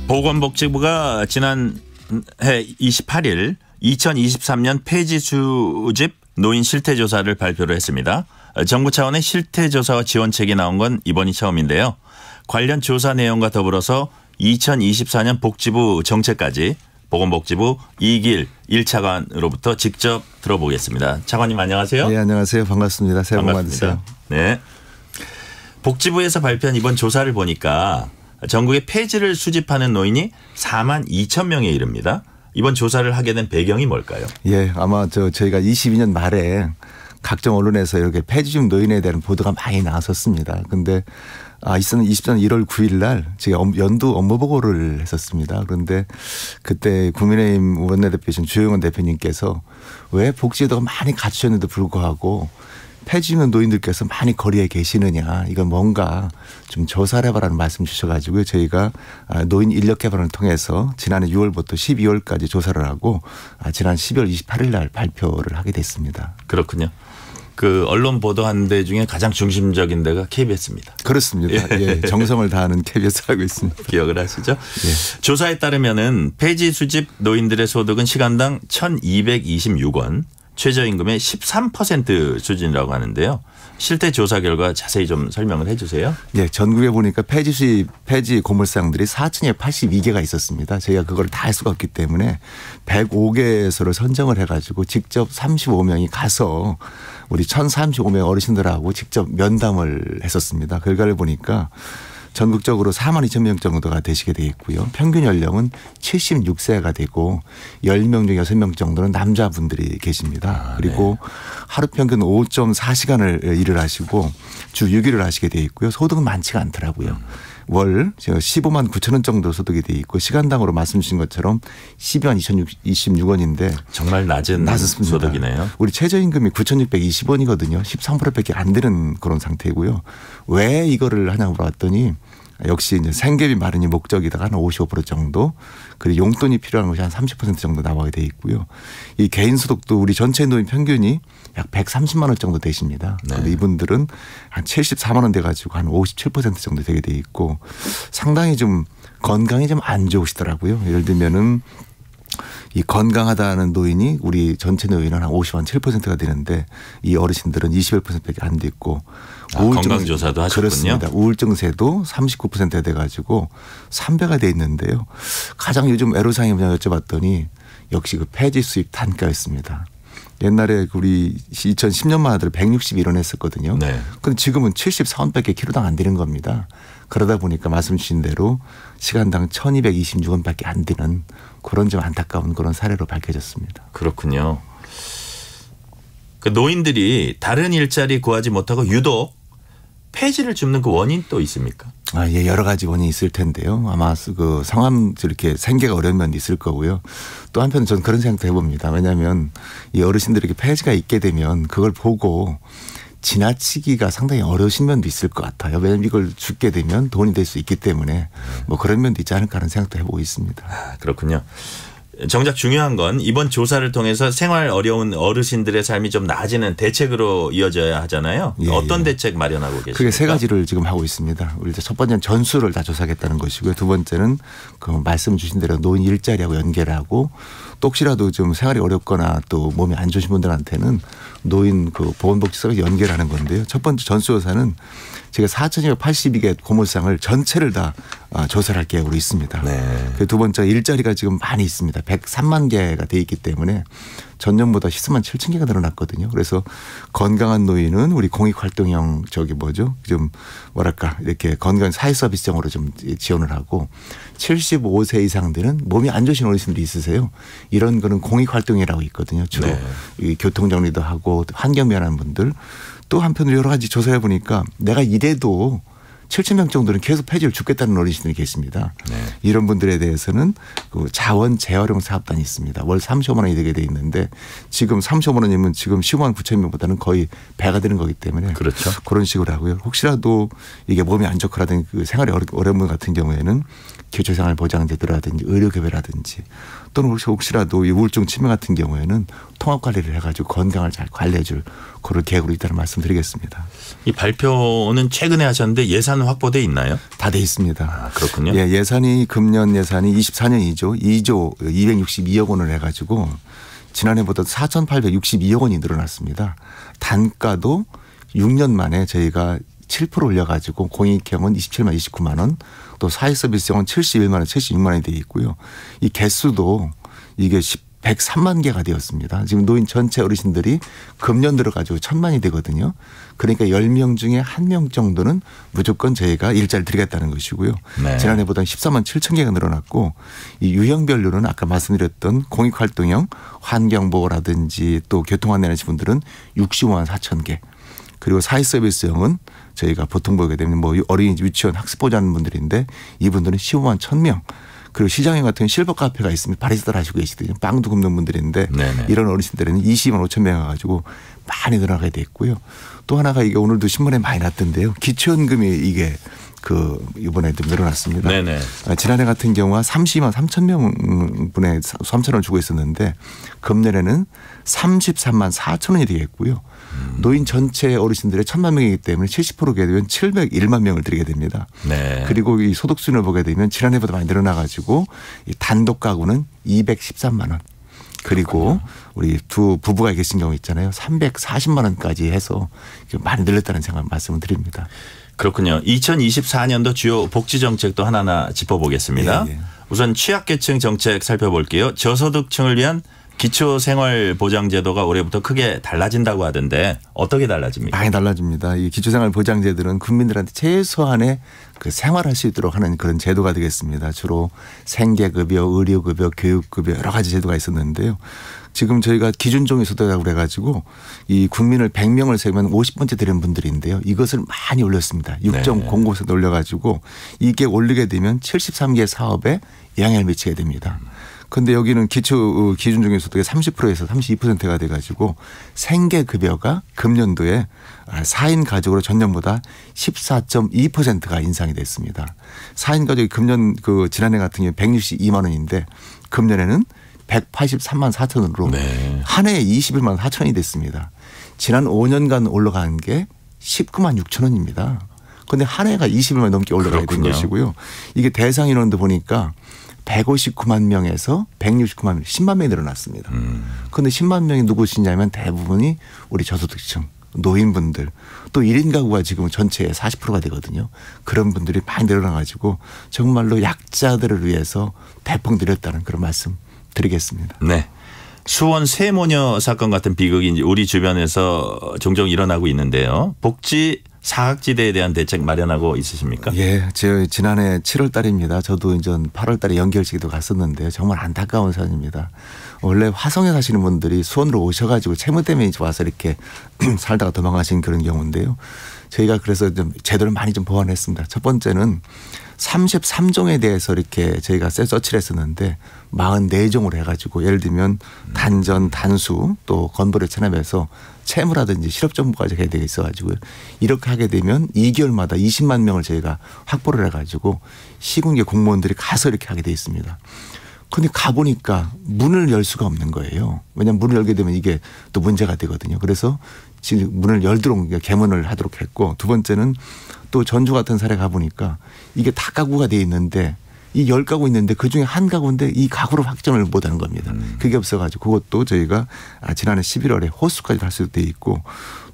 보건복지부가 지난해 28일 2023년 폐지 수집 노인 실태조사를 발표를 했습니다. 정부 차원의 실태조사와 지원책이 나온 건 이번이 처음인데요. 관련 조사 내용과 더불어서 2024년 복지부 정책까지 보건복지부 이길 1차관으로부터 직접 들어보겠습니다. 차관님 안녕하세요. 네, 안녕하세요. 반갑습니다. 새해 복 많으세요. 네. 복지부에서 발표한 이번 조사를 보니까 전국에 폐지를 수집하는 노인이 4만 2천 명에 이릅니다. 이번 조사를 하게 된 배경이 뭘까요? 예, 아마 저희가 22년 말에 각종 언론에서 이렇게 폐지중 노인에 대한 보도가 많이 나왔었습니다. 근데 2024년 1월 9일 날 제가 연두 업무 보고를 했었습니다. 그런데 그때 국민의힘 원내대표이신 주영원 대표님께서 왜 복지제도가 많이 갖추셨는데도 불구하고 폐지중 노인들께서 많이 거리에 계시느냐, 이건 뭔가 좀 조사를 해봐라는 말씀 주셔가지고요. 저희가 노인 인력 개발을 통해서 지난해 6월부터 12월까지 조사를 하고 지난 12월 28일 날 발표를 하게 됐습니다. 그렇군요. 그 언론 보도한 데 중에 가장 중심적인 데가 KBS입니다. 그렇습니다. 예, 정성을 다하는 KBS라고 있습니다. 기억을 하시죠? 예. 조사에 따르면은 폐지 수집 노인들의 소득은 시간당 1,226원, 최저임금의 13% 수준이라고 하는데요. 실태 조사 결과 자세히 좀 설명을 해 주세요. 네, 전국에 보니까 폐지 고물상들이 4,282개가 있었습니다. 저희가 그걸 다 할 수가 없기 때문에 105개소를 선정을 해가지고 직접 35명이 가서 우리 1,035명 어르신들하고 직접 면담을 했었습니다. 결과를 보니까 전국적으로 4만 2천 명 정도가 되시게 돼 있고요. 평균 연령은 76세가 되고 10명 중 6명 정도는 남자분들이 계십니다. 그리고 네. 하루 평균 5.4시간을 일을 하시고 주 6일을 하시게 돼 있고요. 소득은 많지가 않더라고요. 월 15만 9천 원 정도 소득이 돼 있고 시간당으로 말씀 주신 것처럼 12만 2,026원인데 정말 낮은 소득이네요. 우리 최저임금이 9,620원이거든요. 13%밖에 안 되는 그런 상태고요. 왜 이거를 하냐고 물어봤더니 역시 이제 생계비 마련이 목적이다가 한 55% 정도, 그리고 용돈이 필요한 것이 한 30% 정도 나와야 돼 있고요. 이 개인 소득도 우리 전체 노인 평균이 약 130만 원 정도 되십니다. 네. 그런데 이분들은 한 74만 원 돼가지고 한 57% 정도 되게 돼 있고 상당히 좀 건강이 좀 안 좋으시더라고요. 예를 들면은 이 건강하다는 노인이 우리 전체 노인은 한 50.7%가 되는데 이 어르신들은 21%밖에 안 됐고 건강조사도 하셨군요. 그렇습니다. 우울증세도 39%가 돼가지고 3배가 돼 있는데요. 가장 요즘 애로사항이 뭐냐 여쭤봤더니 역시 그 폐지 수입 단가였습니다. 옛날에 우리 2010년만 하더라도 161원 했었거든요. 네. 근데 지금은 74원밖에 키로당 안 되는 겁니다. 그러다 보니까 말씀 주신 대로 시간당 1,226원밖에 안 되는 그런 좀 안타까운 그런 사례로 밝혀졌습니다. 그렇군요. 그 노인들이 다른 일자리 구하지 못하고 유독 폐지를 줍는 그 원인 또 있습니까? 예, 여러 가지 원인이 있을 텐데요. 아마 그 상황 이렇게 생계가 어려운 면도 있을 거고요. 또 한편 저는 그런 생각도 해봅니다. 왜냐하면 이 어르신들에게 폐지가 있게 되면 그걸 보고 지나치기가 상당히 어려우신 면도 있을 것 같아요. 왜냐하면 이걸 죽게 되면 돈이 될 수 있기 때문에 뭐 그런 면도 있지 않을까 하는 생각도 해보고 있습니다. 그렇군요. 정작 중요한 건 이번 조사를 통해서 생활 어려운 어르신들의 삶이 좀 나아지는 대책으로 이어져야 하잖아요. 예, 어떤 대책 마련하고 계십니까? 그게 세 가지를 지금 하고 있습니다. 우리 첫 번째는 전수를 다 조사하겠다는 것이고요. 두 번째는 그 말씀 주신 대로 노인 일자리하고 연결하고 또 혹시라도 좀 생활이 어렵거나 또 몸이 안 좋으신 분들한테는 노인 그 보건복지 서비스 연결하는 건데요. 첫 번째 전수조사는 제가 4,282개 고물상을 전체를 다 조사를 할 계획으로 있습니다. 네. 두 번째 일자리가 지금 많이 있습니다. 103만 개가 돼 있기 때문에 전년보다 13만 7천 개가 늘어났거든요. 그래서 건강한 노인은 우리 공익활동형 좀 뭐랄까 이렇게 건강 사회 서비스형으로 좀 지원을 하고 75세 이상들은 몸이 안 좋으신 어르신들이 있으세요. 이런 거는 공익활동이라고 있거든요. 주로 네. 교통정리도 하고 환경미화하는 분들. 또 한편으로 여러 가지 조사해 보니까 내가 이래도 7,000명 정도는 계속 폐지를 줍겠다는 어르신들이 계십니다. 네. 이런 분들에 대해서는 그 자원 재활용 사업단이 있습니다. 월 35만 원이 되게 돼 있는데 지금 35만 원이면 지금 15만 9천 명보다는 거의 배가 되는 거기 때문에 그렇죠. 그런 식으로 하고요. 혹시라도 이게 몸이 안 좋거라든지 그 생활이 어려운 분 같은 경우에는 기초생활보장제도라든지 의료개발이라든지 또는 혹시라도 이 우울증 치매 같은 경우에는 통합관리를 해가지고 건강을 잘 관리해 줄 그런 계획으로 있다는 말씀 드리겠습니다. 이 발표는 최근에 하셨는데 예산 예산 확보돼 있나요? 다 돼 있습니다. 아, 그렇군요. 예, 예산이 금년 예산이 24년이죠. 2조 262억 원을 해가지고 지난해보다 4,862억 원이 늘어났습니다. 단가도 6년 만에 저희가 7% 올려가지고 공익형은 27만 29만 원, 또 사회서비스형은 71만 원, 76만 원이 되어 있고요. 이 개수도 이게 103만 개가 되었습니다. 지금 노인 전체 어르신들이 금년 들어가지고 1,000만이 되거든요. 그러니까 10명 중에 1명 정도는 무조건 저희가 일자리를 드리겠다는 것이고요. 네. 지난해보다 14만 7천 개가 늘어났고 이 유형별로는 아까 말씀드렸던 공익활동형 환경보호라든지 또 교통안내하시는 분들은 65만 4천 개. 그리고 사회서비스형은 저희가 보통 보게 되면 뭐 어린이집 유치원 학습보조하는 분들인데 이분들은 15만 1,000명. 그리고 시장에 같은 실버 카페가 있습니다. 바리스타를 하시고 계시거든요. 빵도 굽는 분들인데 네네. 이런 어르신들은 22만 5천 명 와가지고 많이 늘어나게 돼 있고요. 또 하나가 이게 오늘도 신문에 많이 났던데요. 기초연금이 이게 이번에 좀 늘어났습니다. 네네. 지난해 같은 경우가 32만 3천 명분에 3천 원을 주고 있었는데 금년에는 33만 4천 원이 되겠고요. 노인 전체 어르신들의 1,000만 명이기 때문에 70%게 되면 701만 명을 드리게 됩니다. 네. 그리고 이 소득 수준을 보게 되면 지난해보다 많이 늘어나가지고 이 단독 가구는 213만 원. 그리고 우리 두 부부가 계신 경우 있잖아요. 340만 원까지 해서 많이 늘렸다는 생각 말씀을 드립니다. 그렇군요. 2024년도 주요 복지 정책도 하나하나 짚어보겠습니다. 예, 예. 우선 취약계층 정책 살펴볼게요. 저소득층을 위한 기초생활보장제도가 올해부터 크게 달라진다고 하던데 어떻게 달라집니까? 많이 달라집니다. 이 기초생활보장제도는 국민들한테 최소한의 그 생활할 수 있도록 하는 그런 제도가 되겠습니다. 주로 생계급여, 의료급여, 교육급여 여러 가지 제도가 있었는데요. 지금 저희가 기준종이소득이라고 그래가지고 이 국민을 100명을 세면 50번째 되는 분들인데요. 이것을 많이 올렸습니다. 6.09% 올려가지고 이게 올리게 되면 73개 사업에 영향을 미치게 됩니다. 그런데 여기는 기초 기준종이소득의 30%에서 32%가 돼가지고 생계급여가 금년도에 4인 가족으로 전년보다 14.2%가 인상이 됐습니다. 4인 가족이 금년 지난해 같은 경우 162만 원인데 금년에는 183만 4천 원으로 네. 한 해에 21만 4천 원이 됐습니다. 지난 5년간 올라간 게 19만 6천 원입니다. 그런데 한 해가 20일만 넘게 올라가게 된 것이고요. 이게 대상 인원도 보니까 159만 명에서 169만 명, 10만 명이 늘어났습니다. 그런데 10만 명이 누구시냐면 대부분이 우리 저소득층, 노인분들 또 1인 가구가 지금 전체의 40%가 되거든요. 그런 분들이 많이 늘어나가지고 정말로 약자들을 위해서 대폭 늘렸다는 그런 말씀 드리겠습니다. 네. 수원 세모녀 사건 같은 비극이 우리 주변에서 종종 일어나고 있는데요. 복지 사각지대에 대한 대책 마련하고 있으십니까? 예, 제 지난해 7월 달입니다. 저도 이제 8월 달에 연결식에도 갔었는데요. 정말 안타까운 사연입니다. 원래 화성에 사시는 분들이 수원으로 오셔가지고 채무 때문에 와서 이렇게 살다가 도망가신 그런 경우인데요. 저희가 그래서 좀 제도를 많이 좀 보완했습니다. 첫 번째는 33종에 대해서 이렇게 저희가 서치를 했었는데 44종으로 해가지고 예를 들면 단전, 단수 또 건보료 체납해서 채무라든지 실업 정보까지 해야 되게 있어가지고요. 이렇게 하게 되면 2개월마다 20만 명을 저희가 확보를 해가지고 시군계 공무원들이 가서 이렇게 하게 돼 있습니다. 그런데 가보니까 문을 열 수가 없는 거예요. 왜냐하면 문을 열게 되면 이게 또 문제가 되거든요. 그래서 지금 문을 열도록 개문을 하도록 했고 두 번째는 또 전주 같은 사례 가보니까 이게 다 가구가 돼 있는데 이 10가구 있는데 그중에 한 가구인데 이 가구로 확정을 못하는 겁니다. 그게 없어가지고 그것도 저희가 지난해 11월에 호수까지 할 수도 돼 있고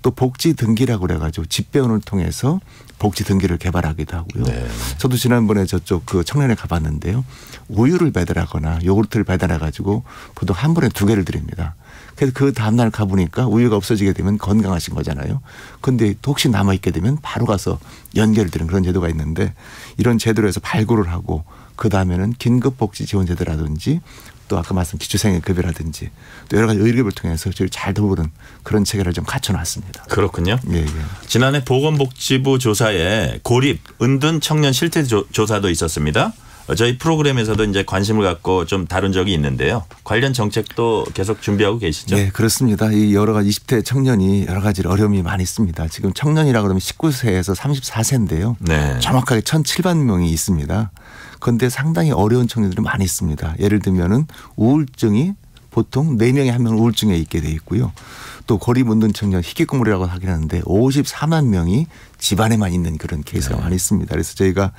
또 복지 등기라고 그래가지고 집배원을 통해서 복지 등기를 개발하기도 하고요. 네. 저도 지난번에 저쪽 청년에 가봤는데요. 우유를 배달하거나 요구르트를 배달해가지고 보통 한 번에 2개를 드립니다. 그래서 그 다음날 가보니까 우유가 없어지게 되면 건강하신 거잖아요. 그런데 혹시 남아있게 되면 바로 가서 연결을 드리는 그런 제도가 있는데 이런 제도로 해서 발굴을 하고 그다음에는 긴급복지지원제도라든지 또 아까 말씀 기초생활급여라든지 또 여러 가지 의료급여를 통해서 저희 잘 돌보는 그런 체계를 좀 갖춰놨습니다. 그렇군요. 예, 예. 지난해 보건복지부 조사에 고립, 은둔 청년 실태 조사도 있었습니다. 저희 프로그램에서도 이제 관심을 갖고 좀 다룬 적이 있는데요. 관련 정책도 계속 준비하고 계시죠? 네, 그렇습니다. 이 여러 가지 20대 청년이 여러 가지 어려움이 많이 있습니다. 지금 청년이라 그러면 19세에서 34세인데요. 네. 정확하게 1,700만 명이 있습니다. 그런데 상당히 어려운 청년들이 많이 있습니다. 예를 들면은 우울증이 보통 4명에 1명은 우울증에 있게 돼 있고요. 또 고리문둔 청년 희귀고물이라고 하긴 하는데 54만 명이 집안에만 있는 그런 케이스가 많이 있습니다. 그래서 저희가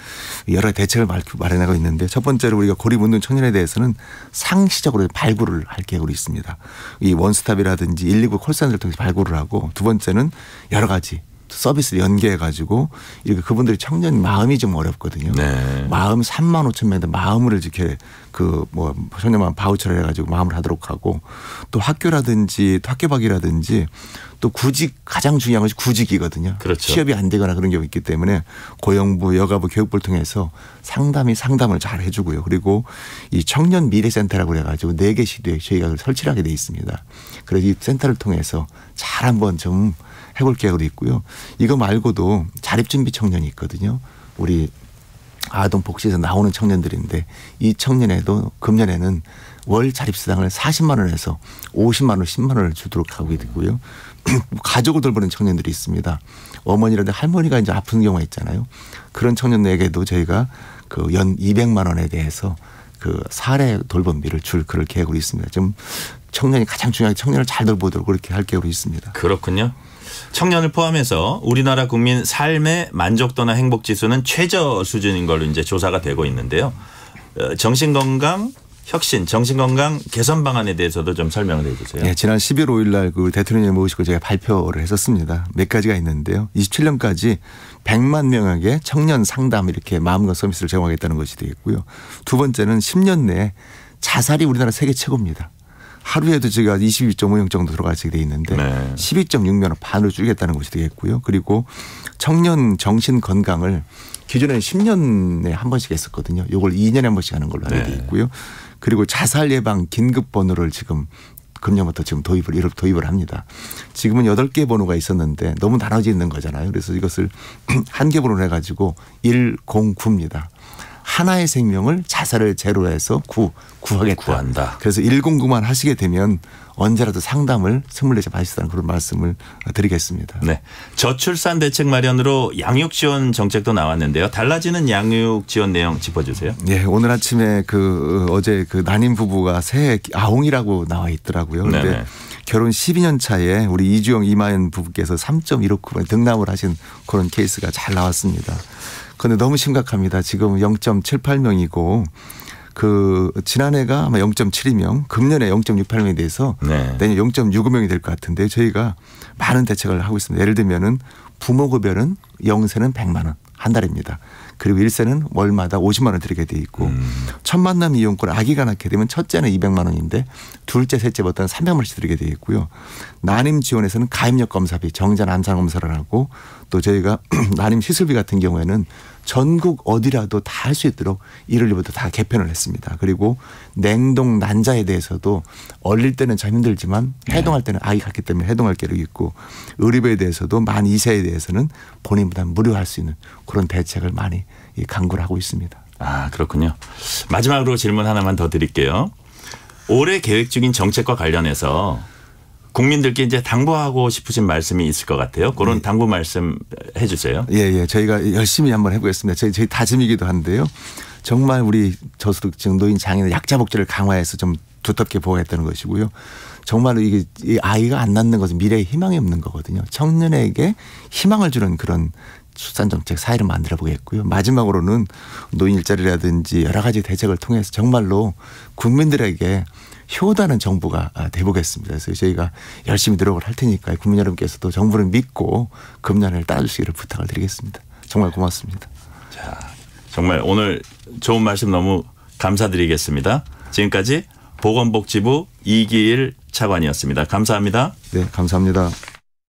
여러 대책을 마련하고 있는데 첫 번째로 우리가 고리문둔 청년에 대해서는 상시적으로 발굴을 할 계획으로 있습니다. 이 원스톱이라든지 119 콜센터를 통해서 발굴을 하고 두 번째는 여러 가지 서비스를 연계해 가지고 이렇게 그분들이 청년 마음이 좀 어렵거든요. 네. 마음 3만 5천 명인데 마음을 이렇게 청년 마음 바우처를 해가지고 마음을 하도록 하고 또 학교라든지 또 학교박이라든지 또 구직 가장 중요한 것이 구직이거든요. 그렇죠. 취업이 안 되거나 그런 경우 있기 때문에 고용부, 여가부, 교육부를 통해서 상담을 잘 해주고요. 그리고 이 청년 미래센터라고 그래가지고 4개 시도에 저희가 설치를 하게 돼 있습니다. 그래서 이 센터를 통해서 잘 한번 좀 해볼 계획으로 있고요. 이거 말고도 자립준비 청년이 있거든요. 우리 아동복지에서 나오는 청년들인데 이 청년에도 금년에는 월 자립수당을 40만 원에서 50만 원, 10만 원을 주도록 하고 있고요. 가족을 돌보는 청년들이 있습니다. 어머니라든지 할머니가 이제 아픈 경우가 있잖아요. 그런 청년에게도 저희가 그 연 200만 원에 대해서 그 사례 돌봄비를 줄 그럴 계획으로 있습니다. 지금 청년이 가장 중요하게 청년을 잘 돌보도록 그렇게 할 계획으로 있습니다. 그렇군요. 청년을 포함해서 우리나라 국민 삶의 만족도나 행복 지수는 최저 수준인 걸로 이제 조사가 되고 있는데요. 정신건강 혁신, 정신건강 개선 방안에 대해서도 좀 설명을 해 주세요. 네, 지난 11월 5일 날 그 대통령님 모시고 제가 발표를 했었습니다. 몇 가지가 있는데요. 27년까지 100만 명에게 청년 상담 이렇게 마음과 서비스를 제공하겠다는 것이 되겠고요. 두 번째는 10년 내에 자살이 우리나라 세계 최고입니다. 하루에도 제가 22.5명 정도 들어가게 돼 있는데 네. 12.6명 은 반으로 줄이겠다는 것이 되겠고요. 그리고 청년 정신 건강을 기존에는 10년에 한 번씩 했었거든요. 이걸 2년에 한 번씩 하는 걸로 하게 돼 있고요. 그리고 자살 예방 긴급 번호를 지금 금년부터 지금 도입을 합니다. 지금은 8개 번호가 있었는데 너무 나눠져 있는 거잖아요. 그래서 이것을 한 개 번호로 해가지고 109입니다. 하나의 생명을 자살을 제로로 해서 구하겠다. 구한다. 그래서 109만 하시게 되면 언제라도 상담을 24시간 받으시다는 그런 말씀을 드리겠습니다. 네. 저출산 대책 마련으로 양육 지원 정책도 나왔는데요. 달라지는 양육 지원 내용 짚어주세요. 네. 오늘 아침에 어제 난임 부부가 새해 아웅이라고 나와 있더라고요. 그런데 결혼 12년 차에 우리 이주영 이마연 부부께서 3.159번 등남을 하신 그런 케이스가 잘 나왔습니다. 그런데 너무 심각합니다. 지금 0.78명이고 지난해가 아마 0.72명, 금년에 0.68명에 대해서 내년 0.65명이 될 것 같은데 저희가 많은 대책을 하고 있습니다. 예를 들면은 부모급여는 0세는 100만 원 한 달입니다. 그리고 1세는 월마다 50만 원 드리게 돼 있고 첫 만남 이용권 아기가 낳게 되면 첫째는 200만 원인데 둘째, 셋째부터는 300만 원씩 드리게 돼 있고요. 난임 지원에서는 가입력 검사비, 정자 남산 검사를 하고 또 저희가 난임 시술비 같은 경우에는 전국 어디라도 다 할 수 있도록 1월 1일부터 다 개편을 했습니다. 그리고 냉동 난자에 대해서도 얼릴 때는 참 힘들지만 해동할 때는 아기 같기 때문에 해동할 계획이 있고 의료비에 대해서도 만 2세에 대해서는 본인 부담 무료할 수 있는 그런 대책을 많이 강구를 하고 있습니다. 아, 그렇군요. 마지막으로 질문 하나만 더 드릴게요. 올해 계획 중인 정책과 관련해서 국민들께 이제 당부하고 싶으신 말씀이 있을 것 같아요. 그런 당부 말씀 해 주세요. 예. 저희가 열심히 한번 해보겠습니다. 저희 다짐이기도 한데요. 정말 우리 저소득층 노인 장애인 약자 복지를 강화해서 좀 두텁게 보호했다는 것이고요. 정말로 이 아이가 안 낳는 것은 미래에 희망이 없는 거거든요. 청년에게 희망을 주는 그런 출산정책 사회를 만들어 보겠고요. 마지막으로는 노인 일자리라든지 여러 가지 대책을 통해서 정말로 국민들에게 효도하는 정부가 돼보겠습니다. 그래서 저희가 열심히 노력을 할 테니까 국민 여러분께서도 정부를 믿고 금년을 따라주시기를 부탁을 드리겠습니다. 정말 고맙습니다. 자, 정말 오늘 좋은 말씀 너무 감사드리겠습니다. 지금까지 보건복지부 이기일 차관이었습니다. 감사합니다. 네, 감사합니다.